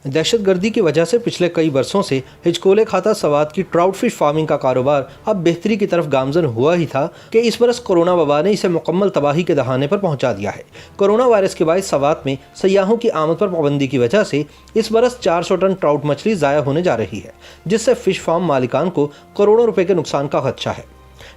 दहशत गर्दी की वजह से पिछले कई बरसों से हिचकोले खाता सवात की ट्राउट फिश फार्मिंग का कारोबार अब बेहतरी की तरफ गामजन हुआ ही था कि इस बरस कोरोना वबा ने इसे मुकम्मल तबाही के दहाने पर पहुंचा दिया है। कोरोना वायरस के बाद सवात में सयाहों की आमद पर पाबंदी की वजह से इस बरस 400 टन ट्राउट मछली ज़ाया होने जा रही है, जिससे फिश फार्म मालिकान को करोड़ों रुपए के नुकसान का खदशा है।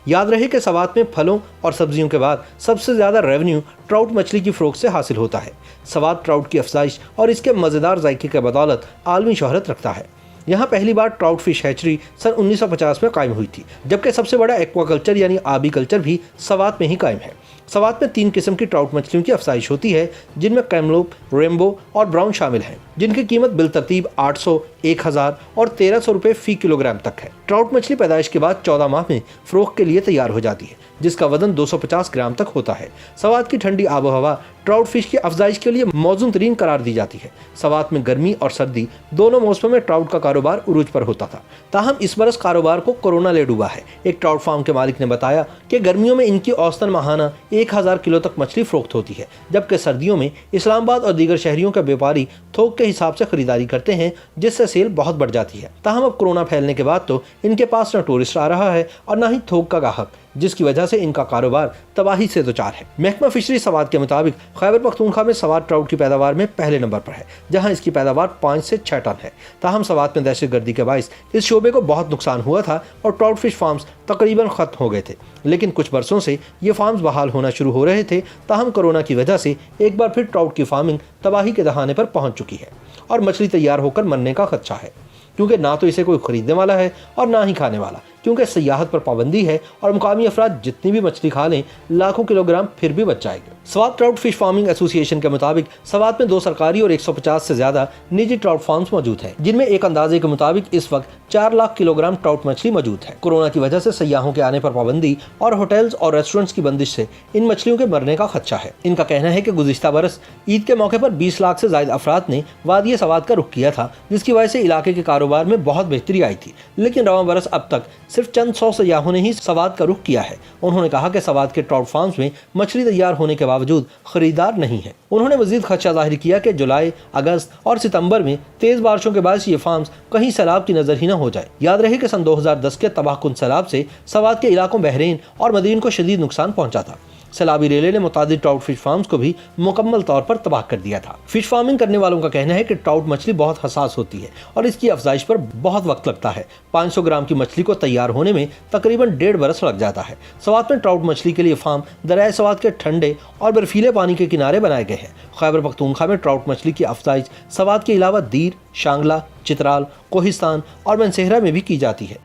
याद रहे कि सवात में फलों और सब्जियों के बाद सबसे ज़्यादा रेवेन्यू ट्राउट मछली की फ़रोख्त से हासिल होता है। सवात ट्राउट की अफजाइश और इसके मज़ेदार जायके के बदौलत आलमी शोहरत रखता है। यहाँ पहली बार ट्राउट फिश हैचरी सन 1950 में कायम हुई थी, जबकि सबसे बड़ा एक्वाकल्चर यानी आबी कल्चर भी सवात में ही कायम है। सवात में 3 किस्म की ट्राउट मछलियों की अफजाइश होती है, जिनमें कैमलोप, रेम्बो और ब्राउन शामिल हैं, जिनकी कीमत बिलतरतीब 800, 1000 और 1300 रुपये फ़ी किलोग्राम तक है। ट्राउट मछली पैदाइश के बाद 14 माह में फ़रोख्त के लिए तैयार हो जाती है, जिसका वजन 250 ग्राम तक होता है। सवात की ठंडी आबो हवा ट्राउट फिश की अफजाइश के लिए मौजून तरीन करार दी जाती है। सवात में गर्मी और सर्दी दोनों मौसमों में ट्राउट का कारोबार उरूज पर होता था, ताहम इस बरस कारोबार को कोरोना ले डूबा है। एक ट्राउट फार्म के मालिक ने बताया कि गर्मियों में इनकी औसतन माहाना 1000 किलो तक मछली फ़रोख्त होती है, जबकि सर्दियों में इस्लामाबाद और दीगर शहरियों के व्यापारी थोक के हिसाब से खरीदारी करते हैं, जिससे सेल बहुत बढ़ जाती है। ताहम अब कोरोना फैलने के बाद तो इनके पास न टूरिस्ट आ रहा है और न ही थोक का गाहक, जिसकी वजह से इनका कारोबार तबाही से दोचार है। महकमा फिशरी सवात के मुताबिक खैबर पख्तूनख्वा में सवात ट्राउट की पैदावार में पहले नंबर पर है, जहां इसकी पैदावार 5 से 6 टन है। ताहम सवात में दहशत गर्दी के बायस इस शोबे को बहुत नुकसान हुआ था और ट्राउट फिश फार्म्स तकरीबन खत्म हो गए थे, लेकिन कुछ बरसों से ये फार्म्स बहाल होना शुरू हो रहे थे। ताहम कोरोना की वजह से एक बार फिर ट्राउट की फार्मिंग तबाही के दहाने पर पहुंच चुकी है और मछली तैयार होकर मरने का खदशा है, क्योंकि ना तो इसे कोई खरीदने वाला है और ना ही खाने वाला, क्योंकि सयाहत पर पाबंदी है और मुकामी अफराद जितनी भी मछली खा लें लाखों किलोग्राम फिर भी बच जाएंगे। Swat trout fish farming association के मुताबिक सवात में 2 सरकारी और 150 से ज्यादा निजी ट्राउट फार्म्स मौजूद हैं, जिनमें एक अंदाजे के मुताबिक इस वक्त 4 लाख किलोग्राम ट्राउट मछली मौजूद है। कोरोना की वजह से सयाहों के आने पर पाबंदी और होटल्स और रेस्टोरेंट्स की बंदिश से इन मछलियों के मरने का खदशा है। इनका कहना है कि गुज़िश्ता बरस ईद के मौके पर 20 लाख से ज्यादा अफराद ने वादी सवात का रुख किया था, जिसकी वजह से इलाके के कारोबार में बहुत बेहतरी आई थी, लेकिन रवां बरस अब तक सिर्फ चंद 100 सयाहों ने ही सवात का रुख किया है। उन्होंने कहा कि सवात के ट्राउट फार्म्स में मछली तैयार होने के बावजूद खरीदार नहीं है। उन्होंने मजीद खदशा जाहिर किया कि जुलाई, अगस्त और सितंबर में तेज बारिशों के बाद ये फार्म्स कहीं सैलाब की नजर ही न हो जाए। याद रहे कि सन 2010 के तबाहकुन सैलाब से सवात के इलाकों बहरीन और मदीन को शदीद नुकसान पहुंचा था। सैलाबी रेले ने मुतादिद ट्राउट फिश फार्म्स को भी मुकम्मल तौर पर तबाह कर दिया था। फिश फार्मिंग करने वालों का कहना है कि ट्राउट मछली बहुत हसास होती है और इसकी अफजाइश पर बहुत वक्त लगता है। 500 ग्राम की मछली को तैयार होने में तकरीबन 1.5 बरस लग जाता है। सवात में ट्राउट मछली के लिए फार्म दरियाए सवात के ठंडे और बर्फीले पानी के किनारे बनाए गए हैं। खैबर पख्तूनख्वा में ट्राउट मछली की अफजाइश सवात के अलावा दीर, शांगला, चित्राल, कोहिस्तान और मनसेहरा में भी की जाती है।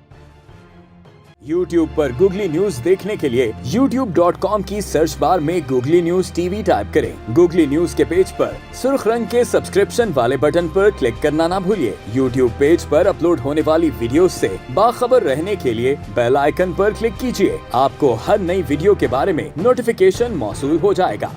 YouTube पर गूगली न्यूज देखने के लिए youtube.com की सर्च बार में गूगली न्यूज टीवी टाइप करें। गूगली न्यूज के पेज पर सुर्ख रंग के सब्सक्रिप्शन वाले बटन पर क्लिक करना ना भूलिए। YouTube पेज पर अपलोड होने वाली वीडियोस से बाखबर रहने के लिए बेल आइकन पर क्लिक कीजिए। आपको हर नई वीडियो के बारे में नोटिफिकेशन मौसूल हो जाएगा।